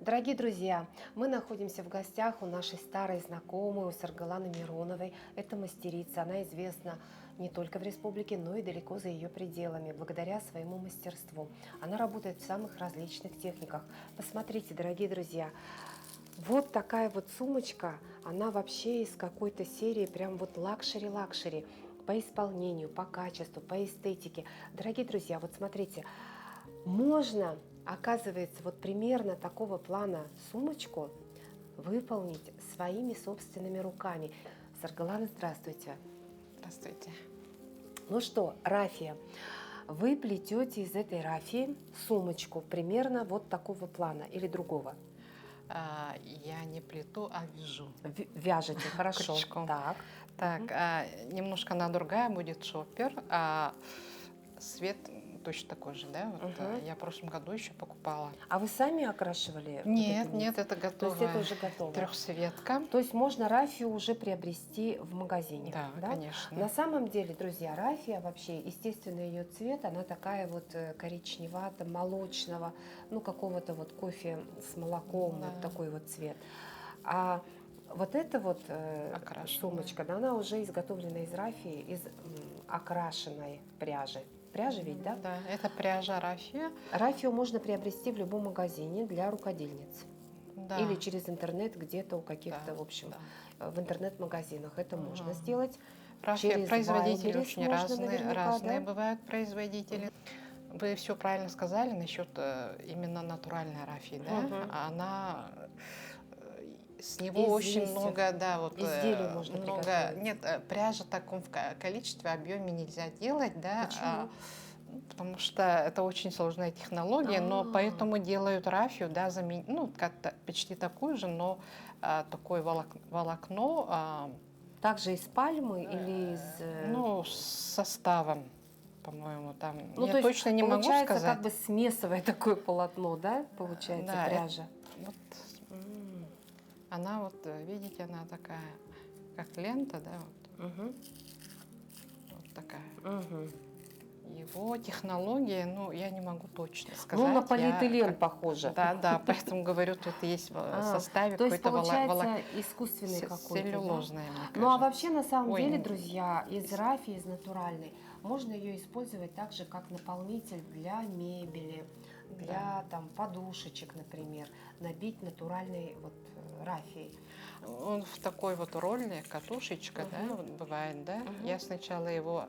Дорогие друзья, мы находимся в гостях у нашей старой знакомой, у Саргаланы Мироновой. Это мастерица, она известна не только в республике, но и далеко за ее пределами, благодаря своему мастерству. Она работает в самых различных техниках. Посмотрите, дорогие друзья, вот такая вот сумочка, она вообще из какой-то серии прям вот лакшери-лакшери по исполнению, по качеству, по эстетике. Дорогие друзья, вот смотрите, можно, оказывается, вот примерно такого плана сумочку выполнить своими собственными руками. Саргалана, здравствуйте. Здравствуйте. Ну что, рафия. Вы плетете из этой рафии сумочку примерно вот такого плана или другого? Я не плету, а вяжу. Вяжете, хорошо. Крючком. Так. Так, немножко она другая будет шопер, а цвет точно такой же, да? Вот, я в прошлом году еще покупала. А вы сами окрашивали? Нет, вот эту нет, это То готово. есть это уже готово? Трехцветка. То есть можно рафию уже приобрести в магазине? Да, конечно. На самом деле, друзья, рафия вообще, естественно, ее цвет, она такая вот коричневато-молочного, ну какого-то вот кофе с молоком, Да. вот такой вот цвет. А вот эта вот сумочка, да, она уже изготовлена из рафии, из окрашенной пряжи. Пряжа ведь, да? Да, это пряжа рафия. Рафию можно приобрести в любом магазине для рукодельниц. Да. Или через интернет где-то у каких-то, Да, в общем, да. в интернет-магазинах. Это можно сделать. Рафия, Через производители Wildberries очень можно разные, наверняка, да? бывают производители. Вы все правильно сказали насчет именно натуральной рафии, да? Она с него очень много, да, вот изделий можно много. приготовить. Нет, пряжа в таком количестве, объеме нельзя делать, да. Почему? Потому что это очень сложная технология, но поэтому делают рафию, да, ну, как-то почти такую же, но такое волокно. Также из пальмы или из... Ну, с составом, по-моему, там. Ну, Я то есть, точно не могу сказать. получается, как бы смесовое такое полотно, да, получается, Да, пряжа? Вот, она вот, видите, она такая, как лента, да, вот, вот такая. Его технология, ну, я не могу точно сказать. Ну, на полиэтилен похоже. Да, да, поэтому говорю, тут есть в составе то есть, какой-то получается, искусственный какой-то, целлюлозное, мне кажется. Ну, а вообще, на самом Ой, деле, друзья, из рафии, из натуральной, можно ее использовать так же, как наполнитель для мебели, для там подушечек, например, набить натуральной вот рафией. Он в такой вот роли, катушечка, да, вот бывает, да. Я сначала его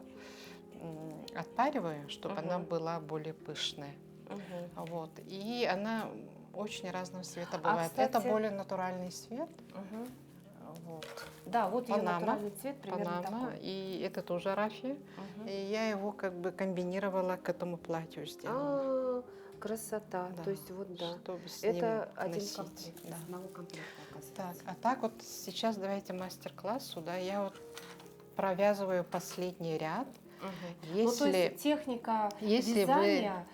отпариваю, чтобы она была более пышная. Вот. И она очень разного цвета бывает. кстати, это более натуральный цвет. Вот. Да, вот ее Панама, натуральный цвет примерно такой. И это тоже рафия. И я его как бы комбинировала к этому платью сделала. Красота. Да, То есть вот да. чтобы с Это ним один носить, комплект, да. из одного комплекта, Так, оказывается. а так вот сейчас давайте мастер-класс сюда. Я вот провязываю последний ряд. Ну, то есть техника вязания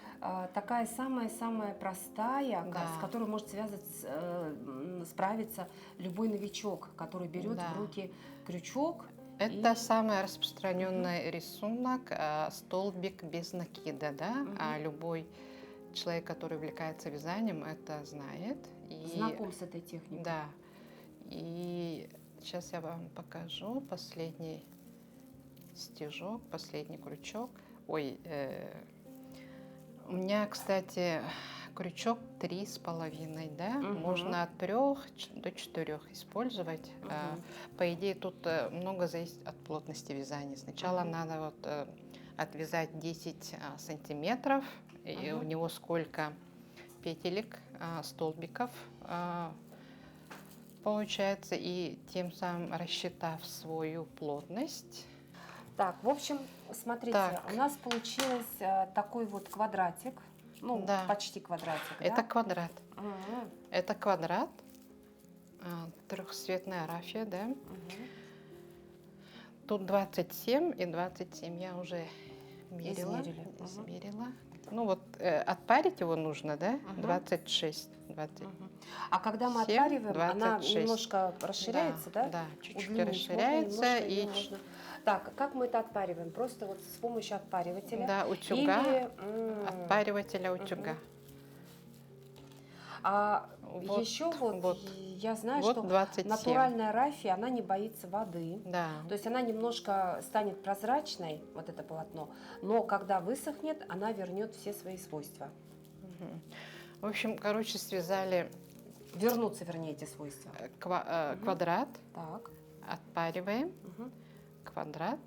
такая самая-самая простая, с которой может справиться любой новичок, который берет в руки крючок. Это самый распространенный рисунок, столбик без накида, да? Любой человек, который увлекается вязанием, это знает. Знаком с этой техникой. Да. И сейчас я вам покажу последний стежок, последний крючок. Ой, у меня, кстати, крючок 3,5, да? Можно от 3 до 4 использовать. По идее, тут много зависит от плотности вязания. Сначала надо вот отвязать 10 сантиметров, и у него сколько петелек, столбиков получается, и тем самым рассчитав свою плотность. Так, в общем, смотрите, у нас получилось такой вот квадратик, ну, почти квадратик. Это да? квадрат. Это квадрат, трехцветная рафия, да. Тут 27 и 27 я уже мерила. Измерила. Ну вот отпарить его нужно, да? 26. 20. А когда мы отпариваем, 26. она немножко расширяется, да? Да, чуть-чуть расширяется. И Так, как мы это отпариваем? Просто вот с помощью отпаривателя? Да, утюга, отпаривателя утюга. А Вот, еще вот, вот, я знаю, вот что 27. натуральная рафия, она не боится воды. Да. То есть она немножко станет прозрачной, вот это полотно, но когда высохнет, она вернет все свои свойства. Мгм. В общем, короче, связали Вернутся, вернее, эти свойства. Мгм. квадрат, Так. отпариваем, Мгм. квадрат.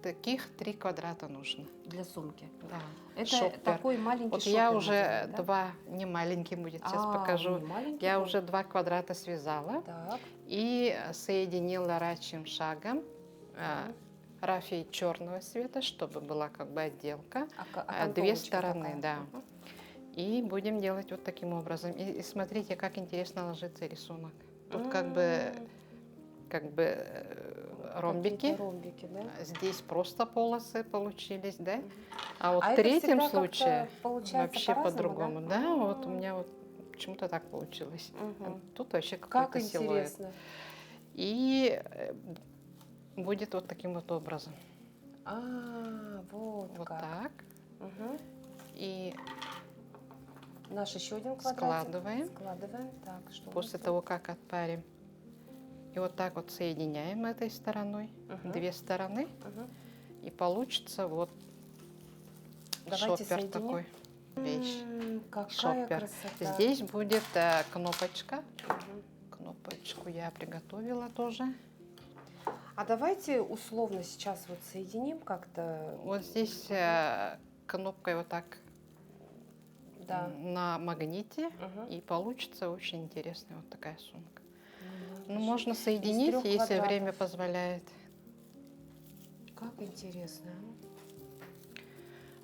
Таких 3 квадрата нужно. Для сумки. Да. Это Шоппер. такой маленький Вот шоппер я мы уже делаем, да? 2, не маленький будет, сейчас А, покажу. не маленький Я будет? уже 2 квадрата связала Так. и соединила рачьим шагом Мгм. рафией черного цвета, чтобы была как бы отделка. А 2 окантовочка стороны, такая. да. Мгм. И будем делать вот таким образом. И смотрите, как интересно ложится рисунок. Тут как бы ромбики. Какие-то ромбики, да? Здесь просто полосы получились, да? Мгм. А вот А в это третьем всегда случае как-то получается вообще по-разному, по-другому. да? Да, вот у меня вот почему-то так получилось. Мгм. Тут вообще Как какой-то силуэт. интересно. И будет вот таким вот образом. Вот Вот как. так. Мгм. И Наш еще один квадратик. складываем. Складываем. Так, что у После нас того, как отпарим. И вот так вот соединяем этой стороной. Мгм. 2 стороны. тут? Мгм. И получится вот Давайте шоппер соединим. такой. Вещь. Какая Шоппер. красота. Здесь будет кнопочка. Мгм. Кнопочку я приготовила тоже. А давайте условно сейчас вот соединим как-то. Вот здесь кнопкой вот так Да. на магните. Мгм. И получится очень интересная вот такая сумка. надо Ну, же. можно Из соединить, 3 если время квадратов. позволяет. Как интересно.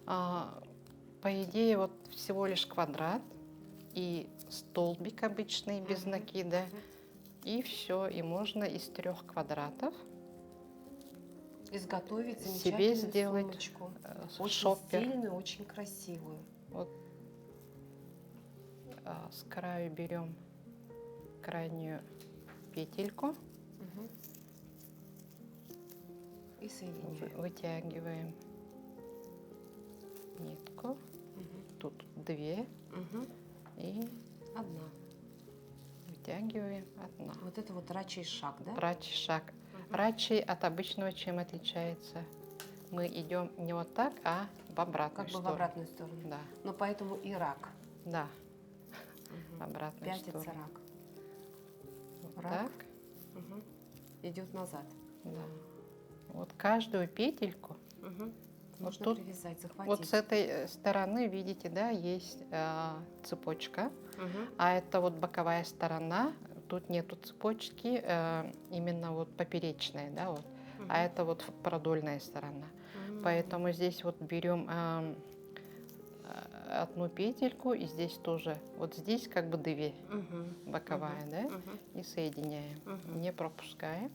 По идее, вот всего лишь квадрат и столбик обычный без Мгм. накида. Мгм. И все. И можно из 3 квадратов Изготовить себе замечательную сделать сумочку. Очень шоппер. стильную, очень красивую. Вот с краю берем крайнюю петельку, Мгм. И соединяем. вытягиваем нитку. Мгм. Тут 2 Мгм. и Одна. вытягиваем 1. Вот это вот рачий шаг, да? Рачий шаг. Мгм. Рачий от обычного чем отличается? Мы идем не вот так, а в обратную Как бы в сторону. обратную сторону. Да, Но поэтому и рак. да, в Мгм. обратную Пятится сторону. рак. Вот Рак. так, Мгм. Идет назад. да. Вот каждую петельку, Мгм. Можно тут привязать, захватить. вот с этой стороны, видите, да, есть цепочка, Мгм. а это вот боковая сторона, тут нету цепочки, именно вот поперечная, да, вот, Мгм. а это вот продольная сторона. Поэтому здесь вот берем одну петельку, и здесь тоже, вот здесь как бы 2 Мгм. боковая, Мгм. да, Мгм. и соединяем, Мгм. не пропускаем,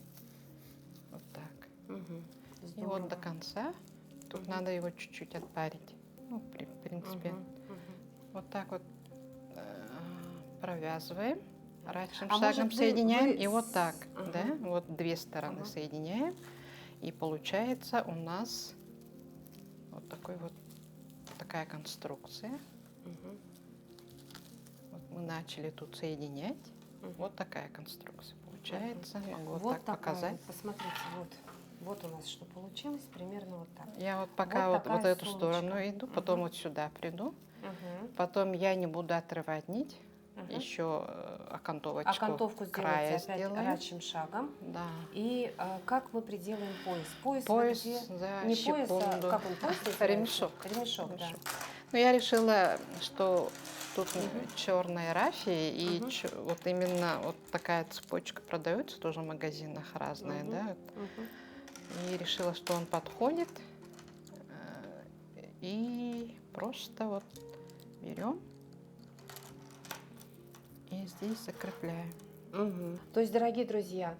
вот так. Мгм. И вот до Здорово. конца, тут Мгм. надо его чуть-чуть отпарить, ну, в принципе, Мгм. Мгм. вот так вот провязываем, рачьим А шагом может, соединяем, вы и вот так, Ага. да, вот 2 стороны Ага. соединяем, и получается у нас вот такой вот такая конструкция. Мгм. Вот мы начали тут соединять. Мгм. Вот такая конструкция получается. Могу вот Вот так такая показать. вот, посмотрите, вот у нас что получилось, примерно вот так. Я вот пока вот такая эту сумочка. сторону иду, потом Мгм. вот сюда приду. Мгм. Потом я не буду отрывать нить. Мгм. Еще А окантовочку окантовку сделайте края опять сделаю. рачьим шагом. Да. И как мы приделаем пояс? Пояс, Пояс вы где? за Не пояс, а секунду. как он, пояс называется? Ремешок. Ремешок, да. Ремешок. Но я решила, что тут Мгм. черная рафия, и Мгм. вот именно вот такая цепочка продается тоже в магазинах разная, Мгм. да. Мгм. И решила, что он подходит. И просто вот берем и здесь закрепляем. Мгм. То есть, дорогие друзья,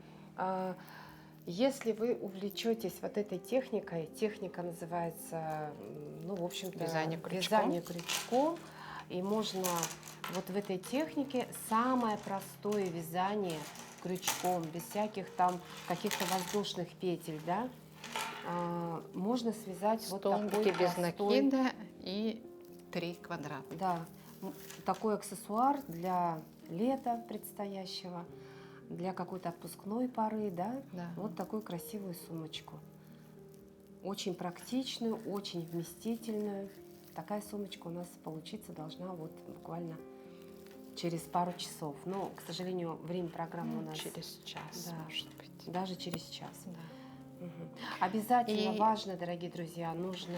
если вы увлечетесь вот этой техникой, техника называется, ну, в общем-то, Вязание крючком. вязание крючком, и можно вот в этой технике самое простое вязание крючком, без всяких там каких-то воздушных петель, да, можно связать вот такой Столбики без простой, накида и 3 квадрата. да, такой аксессуар для лета предстоящего, для какой-то отпускной поры, да? Да. Вот такую красивую сумочку. Очень практичную, очень вместительную. Такая сумочка у нас получиться должна вот буквально через пару часов. Но, к сожалению, время программы у нас Через час, да. может быть. даже через час. Да. Мгм. Обязательно И- важно, дорогие друзья, нужно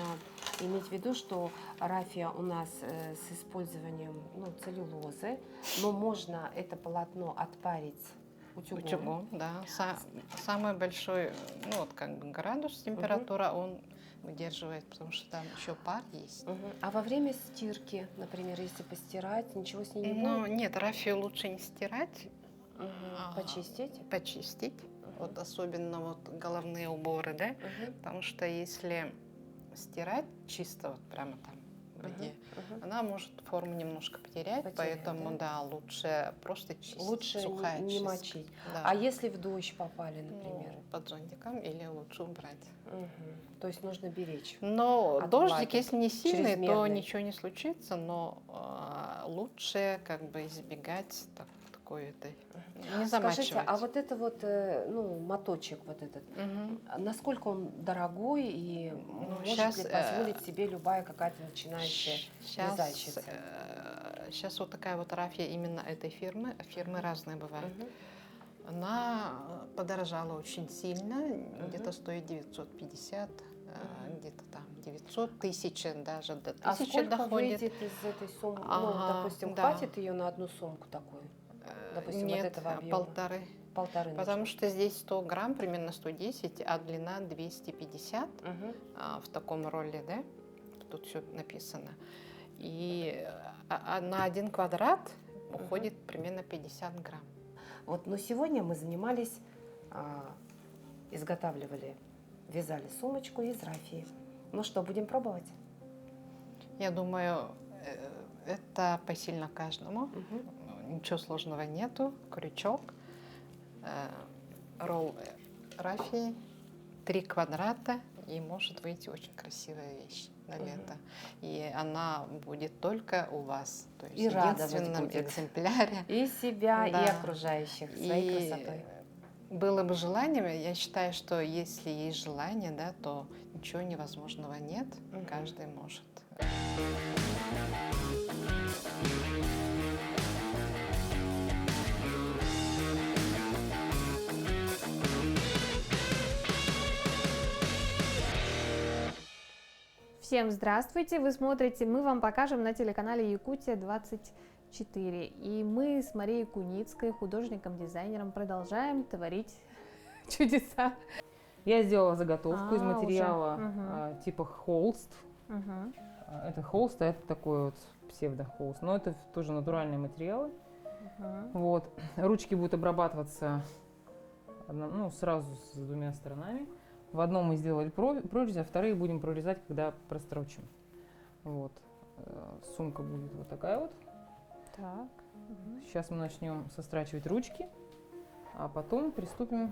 иметь в виду, что рафия у нас с использованием целлюлозы, но можно это полотно отпарить утюгом. Утюгом, да. Самый большой, ну вот как бы градус температура, он выдерживает, потому что там еще пар есть. Мгм. А во время стирки, например, если постирать, ничего с ней не Но будет? нет, рафию лучше не стирать, Мгм. Почистить? почистить. Мгм. Вот особенно вот головные уборы, да, Мгм. потому что если стирать чисто вот прямо там в воде, Мгм. она может форму немножко потерять, Потерять, поэтому да? да, лучше просто чистить. Лучше сухая не чистка. мочить. Да. А если в дождь попали, например? Ну, под зонтиком или лучше убрать. Мгм. То есть нужно беречь. Но От дождик, влаги если не сильный, то чрезмерной. ничего не случится, но лучше как бы избегать такой этой, не замачивать. Скажите, а вот это вот, моточек вот этот, Мгм. насколько он дорогой и может щас, ли позволить себе любая какая-то начинающая Сейчас, вязальщица? сейчас вот такая вот рафия именно этой фирмы, фирмы разные бывают. Мгм. Она подорожала очень сильно, где-то стоит 950, где-то там 900, 1000 даже, до 1000 А сколько доходит. выйдет из этой суммы? Ага, Допустим, да. хватит ее на одну сумку такую? Допустим, вот Нет, этого объема? полторы. Полторы Потому нужно. что здесь 100 грамм, примерно 110, а длина 250 Мгм. в таком ролле, да? Тут все написано. И на 1 квадрат уходит примерно 50 грамм. Вот, но сегодня мы занимались, изготавливали, вязали сумочку из рафии. Ну что, будем пробовать? Я думаю, это посильно каждому. Мгм. Ничего сложного нету. Крючок, ролл рафии, 3 квадрата, и может выйти очень красивая вещь на Мгм. лето. И она будет только у вас. То есть И в радовать единственном будет. экземпляре. И себя, и Да. окружающих своей И красотой. было бы желание, я считаю, что если есть желание, да, то ничего невозможного нет, Мгм. каждый может. Всем здравствуйте! Вы смотрите, мы вам покажем на телеканале Якутия 24. И мы с Марией Куницкой, художником-дизайнером, продолжаем творить чудеса. Я сделала заготовку из уже. материала Мгм. типа холст. Мгм. Это холст, а это такой вот псевдохолст. Но это тоже натуральные материалы. Мгм. Вот. Ручки будут обрабатываться сразу с двумя сторонами. В одном мы сделали прорезь, а вторые будем прорезать, когда прострочим. Вот. Сумка будет вот такая вот. Так. Мгм. Сейчас мы начнем сострачивать ручки, а потом приступим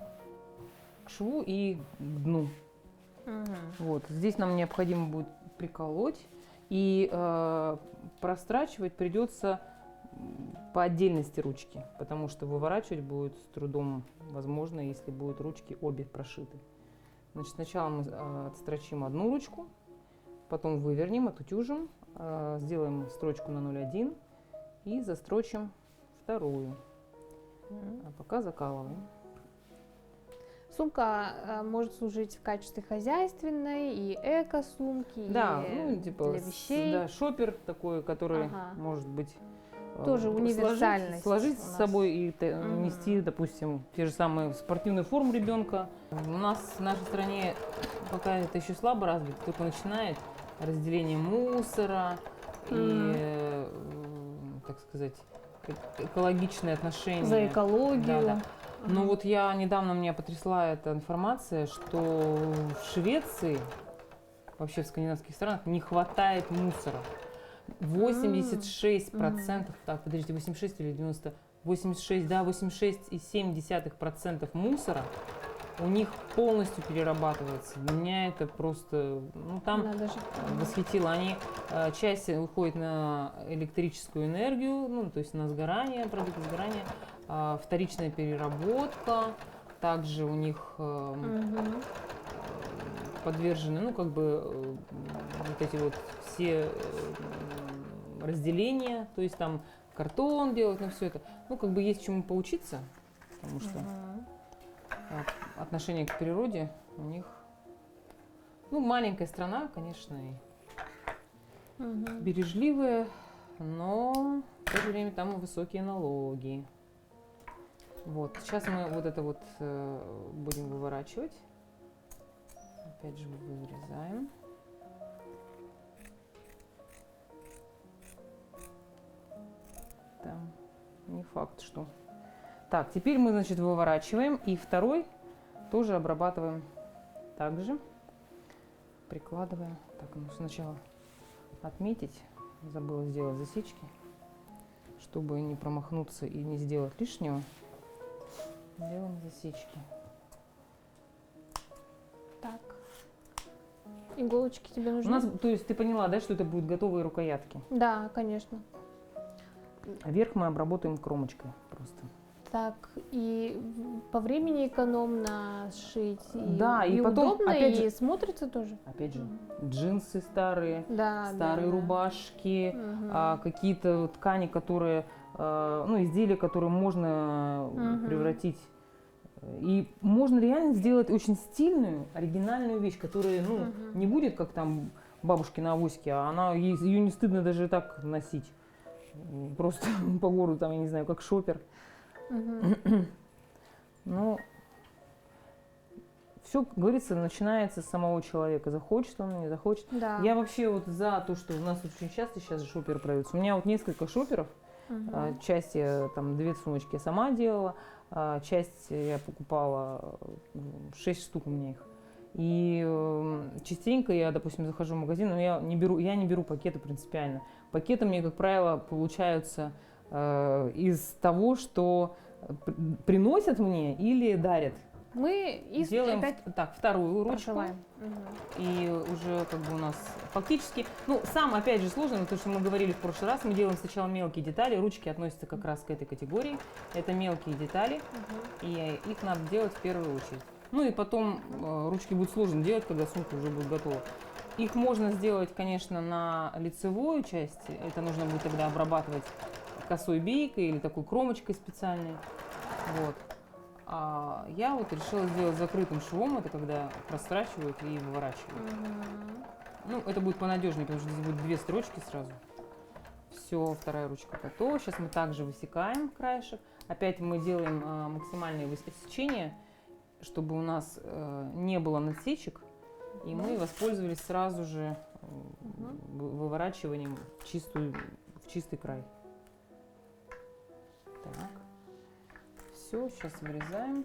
к шву и к дну. Мгм. Вот. Здесь нам необходимо будет приколоть, и прострачивать придется по отдельности ручки, потому что выворачивать будет с трудом возможно, если будут ручки обе прошиты. Значит, сначала мы отстрочим одну ручку, потом вывернем, отутюжим, сделаем строчку на 0,1 и застрочим вторую. Мгм. А пока закалываем. Сумка может служить в качестве хозяйственной и эко-сумки, Да, и типа для вещей. да, шопер такой, который Ага. может быть Тоже универсальность сложить у с нас. собой и Мгм. нести, допустим, те же самые спортивную форму ребенка. У нас в нашей стране пока это еще слабо развито, только начинает разделение мусора Мгм. и, так сказать, экологичное отношение. За экологию. Да. Но вот я недавно, меня потрясла эта информация, что в Швеции, вообще в скандинавских странах, не хватает мусора. 86%, так, подождите, 86 или 90, 86, да, 86,7% мусора у них полностью перерабатывается. Для меня это просто, ну там Надо же. восхитило. Они часть уходит на электрическую энергию, ну то есть на сгорание, продукты сгорания, вторичная переработка. Также у них Мгм. подвержены, ну, как бы, вот эти вот все разделения, то есть там картон делать, ну, все это. Ну, как бы есть чему поучиться, потому что Мгм. отношение к природе у них, ну, маленькая страна, конечно, и Мгм. бережливая, но в то же время там и высокие налоги. Вот, сейчас мы вот это вот будем выворачивать. Опять же вырезаем. Там не факт, что. Так, теперь мы, значит, выворачиваем. И второй тоже обрабатываем также. Прикладываем. Так, ну сначала отметить. Забыла сделать засечки. Чтобы не промахнуться и не сделать лишнего. Делаем засечки. Так. Иголочки тебе У нужны? нас, то есть ты поняла, да, что это будут готовые рукоятки? Да, конечно. А верх мы обработаем кромочкой просто. Так, и по времени экономно сшить. Да, и потом, удобно, опять и же- смотрится тоже. Опять же, джинсы старые, Да, старые да, да. рубашки, Мгм. какие-то ткани, которые, ну, изделия, которые можно Мгм. превратить. И можно реально сделать очень стильную, оригинальную вещь, которая, ну, Мгм. не будет как там бабушки на авоське, а она, ее не стыдно даже так носить. Просто по городу, там, я не знаю, как шопер. Мгм. Ну, все, как говорится, начинается с самого человека. Захочет он, не захочет. Да. Я вообще вот за то, что у нас очень часто сейчас шоперы продаются. У меня вот несколько шоперов. Мгм. Часть я, там, 2 сумочки я сама делала, часть я покупала, 6 штук у меня их. И частенько я, допустим, захожу в магазин, но я не беру пакеты принципиально. Пакеты мне, как правило, получаются из того, что приносят мне или дарят. Мы Делаем опять так, вторую ручку. прошиваем. Мгм. И уже как бы у нас фактически, ну, сам опять же сложно, то, что мы говорили в прошлый раз, мы делаем сначала мелкие детали, ручки относятся как раз к этой категории, это мелкие детали, Мгм. и их надо делать в первую очередь. Ну и потом ручки будут сложно делать, когда сумка уже будет готова. Их можно сделать, конечно, на лицевую часть, это нужно будет тогда обрабатывать косой бейкой или такой кромочкой специальной, вот. А я вот решила сделать закрытым швом, это когда прострачивают и выворачивают. Мгм. Ну, это будет понадежнее, потому что здесь будет 2 строчки сразу. Все, вторая ручка готова. Сейчас мы также высекаем краешек. Опять мы делаем максимальное высечение, чтобы у нас не было насечек. И мы воспользовались сразу же выворачиванием в чистый край. Так. Все, сейчас вырезаем.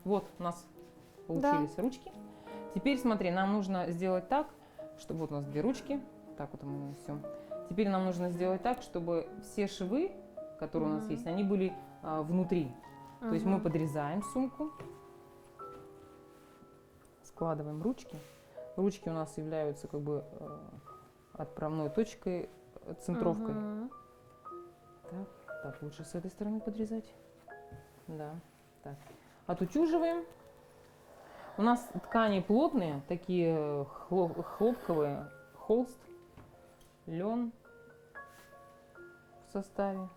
Вот у нас получились ручки. Теперь смотри, нам нужно сделать так, чтобы вот у нас 2 ручки. Так вот мы все. Теперь нам нужно сделать так, чтобы все швы, которые у нас есть, они были внутри. То есть мы подрезаем сумку, складываем ручки. Ручки у нас являются как бы отправной точкой, центровкой. Мгм. Так, лучше с этой стороны подрезать. Да. Так. Отутюживаем. У нас ткани плотные, такие хлопковые, холст, лен в составе.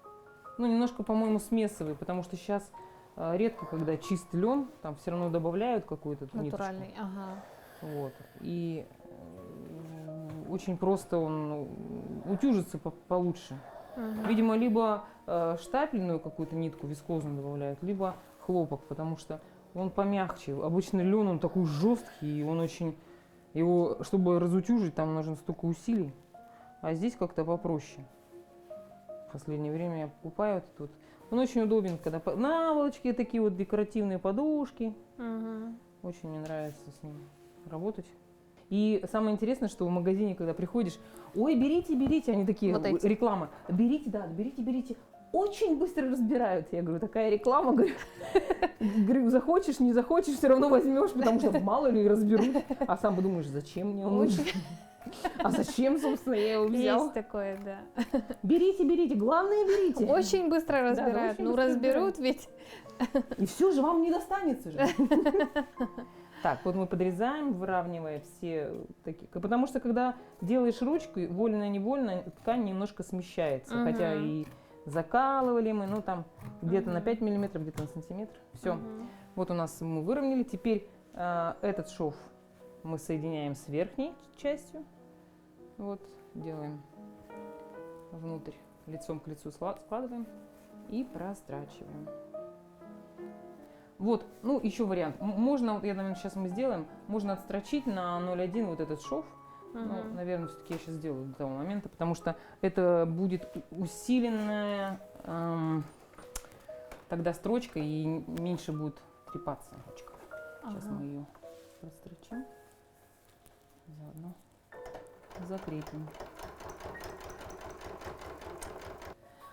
Ну, немножко, по-моему, смесовый, потому что сейчас редко, когда чистый лен, там все равно добавляют какую-то ниточку. Натуральный, ага. Вот. И очень просто он утюжится получше. Мгм. Видимо, либо штапельную какую-то нитку вискозную добавляют, либо хлопок, потому что он помягче. Обычно лен, он такой жесткий, и он очень... Его, чтобы разутюжить, там нужно столько усилий. А здесь как-то попроще. В последнее время я покупаю этот вот. Он очень удобен, когда наволочки, такие вот декоративные подушки. Мгм. Очень мне нравится с ним работать. И самое интересное, что в магазине, когда приходишь, ой, берите, берите, они такие, Вот эти. реклама, берите, да, берите, берите, очень быстро разбирают. Я говорю, такая реклама, говорю, захочешь, не захочешь, все равно возьмешь, потому что мало ли разберут. А сам подумаешь, зачем мне он нужен? А зачем, собственно, я его взял? Есть такое, да. Берите, берите, главное берите. Очень быстро да, разбирают. очень Ну, быстро разберут ведь. И все же вам не достанется же. Так, вот мы подрезаем, выравнивая все такие. Потому что когда делаешь ручку, вольно-невольно ткань немножко смещается. Мгм. Хотя и закалывали мы, ну там где-то на Мгм. 5 миллиметров, где-то на сантиметр. Все. Мгм. Вот у нас мы выровняли. Теперь этот шов мы соединяем с верхней частью. Вот, делаем внутрь, лицом к лицу складываем и прострачиваем. Вот, ну еще вариант. Можно, вот я, наверное, сейчас мы сделаем, можно отстрочить на 0,1 вот этот шов. Ну, Мгм. наверное, все-таки я сейчас сделаю до того момента, потому что это будет усиленная тогда строчка и меньше будет трепаться ручка. Сейчас Ага. мы ее прострочим, заодно закрепим.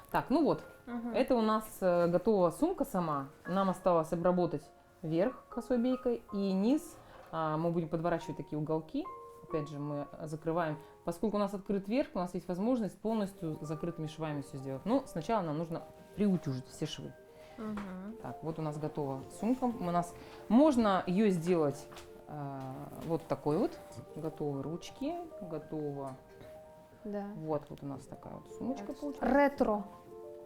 Так, ну вот, Мгм. это у нас готова сумка сама. Нам осталось обработать верх косой бейкой и низ. Мы будем подворачивать такие уголки. Опять же, мы закрываем. Поскольку у нас открыт верх, у нас есть возможность полностью закрытыми швами все сделать. Но сначала нам нужно приутюжить все швы. Мгм. Так, вот у нас готова сумка. Можно ее сделать вот такой вот. Готовы ручки, готово. Да. Вот у нас такая вот сумочка получилась. Ретро.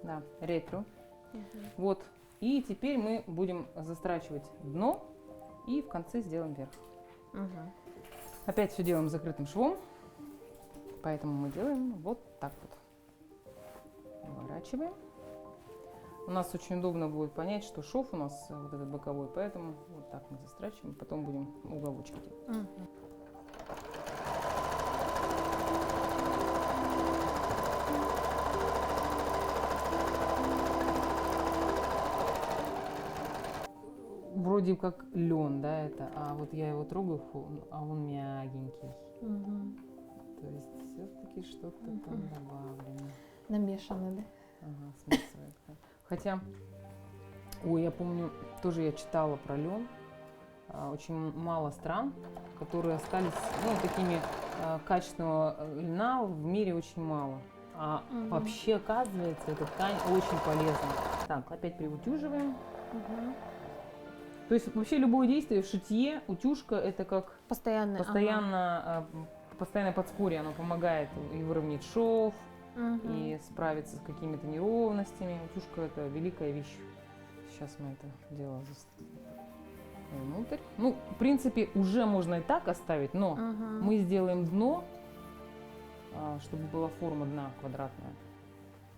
Да, ретро. Мгм. Вот. И теперь мы будем застрачивать дно и в конце сделаем верх. Мгм. Опять все делаем закрытым швом, поэтому мы делаем вот так вот. Выворачиваем. У нас очень удобно будет понять, что шов у нас вот этот боковой, поэтому вот так мы застрачиваем, потом будем уголочки делать. Мгм. Вроде как лен, да, это, а вот я его трогаю, а он мягенький. Мгм. То есть все-таки что-то там Мгм. добавлено. Намешано, да? Ага, смешивает. Хотя, ой, я помню, тоже я читала про лен. Очень мало стран, которые остались, ну, такими качественного льна в мире очень мало. А Мгм. вообще, оказывается, эта ткань очень полезна. Так, опять приутюживаем. Мгм. То есть вообще любое действие в шитье, утюжка, это как Постоянно. постоянное подспорье, оно помогает и выровнять шов, Мгм. и справиться с какими-то неровностями. Утюжка – это великая вещь. Сейчас мы это дело внутрь. Ну, в принципе, уже можно и так оставить, но Мгм. мы сделаем дно, чтобы была форма дна квадратная.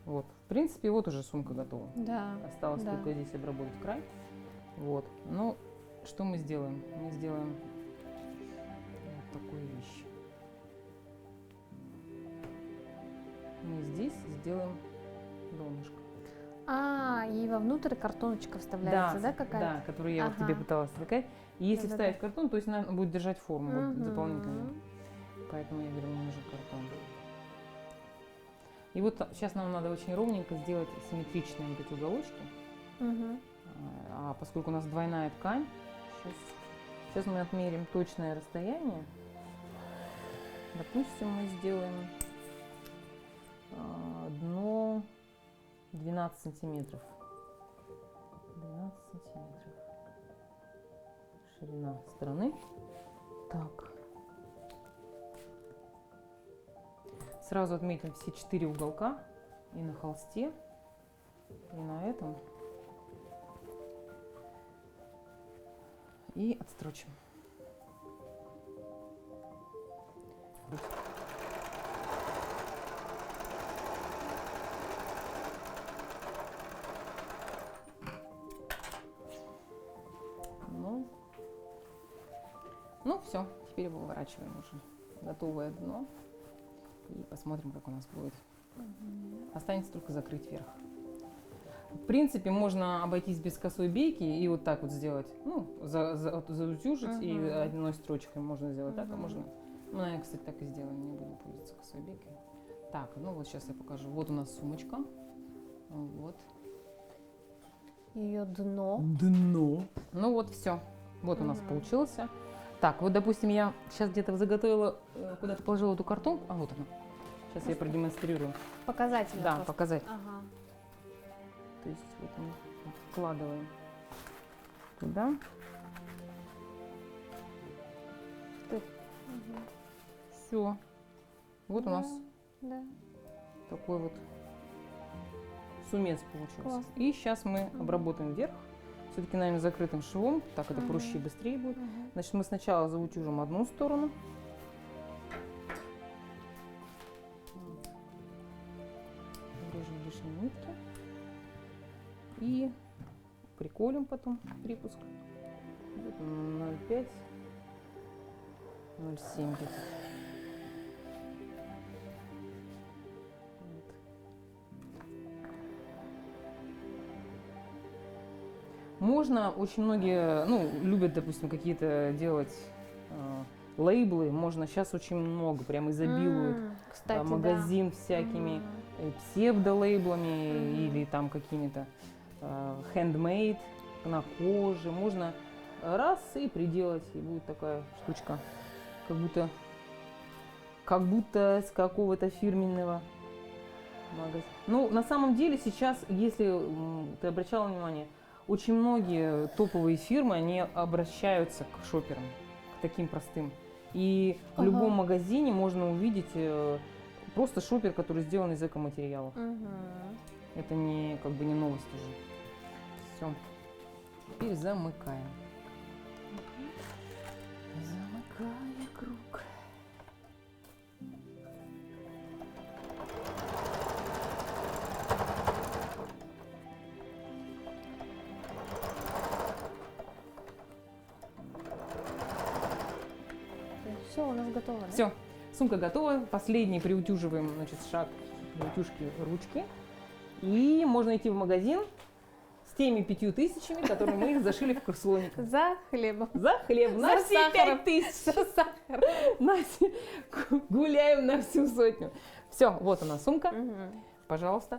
Вот. В принципе, вот уже сумка готова. Да. Осталось Да. только здесь обработать край. Вот. Ну, что мы сделаем? Мы сделаем вот такую вещь. Мы здесь сделаем донышко. И вовнутрь картоночка вставляется, да, какая-то? Да, которую я вот тебе Ага. пыталась сказать. И если Да-да-да. вставить картон, то есть она будет держать форму вот Мгм. дополнительно. Поэтому я говорю, мне нужен картон. И вот сейчас нам надо очень ровненько сделать симметричные вот эти уголочки. Мгм. А поскольку у нас двойная ткань, сейчас мы отмерим точное расстояние. Допустим, мы сделаем дно 12 сантиметров. 12 сантиметров. Ширина стороны. Так. Сразу отметим все 4 уголка и на холсте, и на этом. И отстрочим. Ну все, теперь выворачиваем уже готовое дно и посмотрим, как у нас будет. Останется только закрыть верх. В принципе, можно обойтись без косой бейки и вот так вот сделать. Ну, заутюжить и одной строчкой можно сделать так, а можно... Ну, наверное, кстати, так и сделаем, не будем пользоваться косой бейкой. Так, ну вот сейчас я покажу. Вот у нас сумочка. Вот. Ее дно. Дно. Ну вот все. Вот у нас Мгм. получился. Так, вот, допустим, я сейчас где-то заготовила, куда-то положила эту картонку. А вот она. Сейчас я продемонстрирую. Показательно Да, просто. показать. Ага. То есть вот мы вкладываем туда. Мгм. Все. Вот у нас Да. такой вот сумес получился. Класс. И сейчас мы Мгм. обработаем верх. Все-таки, наверное, закрытым швом. Так это Мгм. проще и быстрее будет. Мгм. Значит, мы сначала заутюжим одну сторону. Врежем лишние нитки. И приколем потом припуск. Вот он, 0,5, 0,7 где-то. Вот. Можно, очень многие, ну, любят, допустим, какие-то делать лейблы. Можно сейчас очень много, прям изобилуют. Кстати, да. Магазин всякими Мгм. псевдолейблами Мгм. или там какими-то handmade на коже. Можно раз и приделать, и будет такая штучка, как будто с какого-то фирменного магазина. Ну, на самом деле сейчас, если ты обращала внимание, очень многие топовые фирмы, они обращаются к шоперам, к таким простым. И в Ага. любом магазине можно увидеть просто шопер, который сделан из экоматериалов. Мгм. Это не как бы не новость уже. Все. Теперь замыкаем. Замыкая круг. Все, у нас готово. Да? Все, сумка готова. Последний приутюживаем, значит, шаг приутюжки ручки. И можно идти в магазин с теми 5000, которые мы зашили в слоник. За хлебом. За хлеб, на За все сахаром. 5000. За сахар. Гуляем на всю сотню. Все, вот она сумка. Мгм. Пожалуйста.